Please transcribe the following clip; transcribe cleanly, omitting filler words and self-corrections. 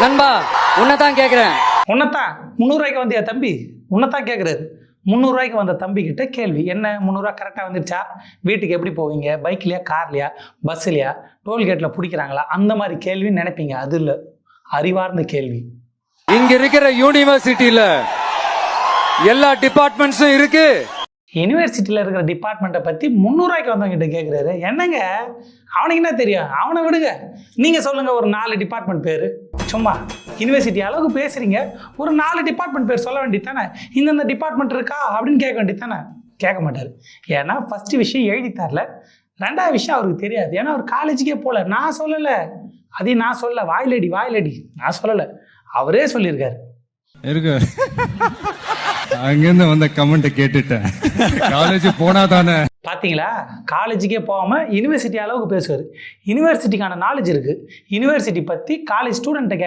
நண்பா உன்னைத்தான் கேட்குறேன். உன்னைத்தான் 300 ரூபாய்க்கு வந்தியா தம்பி? உன்னைத்தான் கேட்குறாரு. 300 ரூபாய்க்கு வந்த தம்பி கிட்ட கேள்வி என்ன, 300 ரூபா கரெக்டாக வந்துருச்சா? வீட்டுக்கு எப்படி போவீங்க? பைக்லையா, கார்லையா, பஸ்லையா, டோல்கேட்டில் பிடிக்கிறாங்களா? அந்த மாதிரி கேள்வி நினைப்பீங்க. அது இல்லை, அறிவார்ந்த கேள்வி. இங்க இருக்கிற யூனிவர்சிட்டியில எல்லா டிபார்ட்மெண்ட்ஸும் இருக்கு. யூனிவர்சிட்டியில் இருக்கிற டிபார்ட்மெண்ட்டை பற்றி 300 ரூபாய்க்கு வந்தவங்கிட்ட கேட்குறாரு. என்னங்க அவனுக்கு என்ன தெரியும்? அவனை விடுங்க. நீங்கள் சொல்லுங்கள் ஒரு 4 டிபார்ட்மெண்ட் பேர். சும்மா யூனிவர்சிட்டி அளவுக்கு பேசுகிறீங்க, ஒரு 4 டிபார்ட்மெண்ட் பேர் சொல்ல வேண்டியது தானே. இந்தந்த டிபார்ட்மெண்ட் இருக்கா அப்படின்னு கேட்க வேண்டியது தானே. கேட்க மாட்டார். ஏன்னா ஃபஸ்ட்டு விஷயம் எழுதி தரல, 2வது விஷயம் அவருக்கு தெரியாது. ஏன்னா அவர் காலேஜுக்கே போகல. நான் சொல்லலை, அதையும் நான் சொல்ல, வாயிலடி நான் சொல்லலை, அவரே சொல்லியிருக்காரு. இருக்கு அங்கிருந்து வந்த கமெண்ட் கேட்டுட்டேன். காலேஜ் போனா தானே. பார்த்தீங்களா, காலேஜுக்கே போகாமல் யூனிவர்சிட்டி அளவுக்கு பேசுவார். யூனிவர்சிட்டிக்கான நாலேஜ் இருக்குது. யூனிவர்சிட்டி பற்றி காலேஜ் ஸ்டூடெண்ட்டை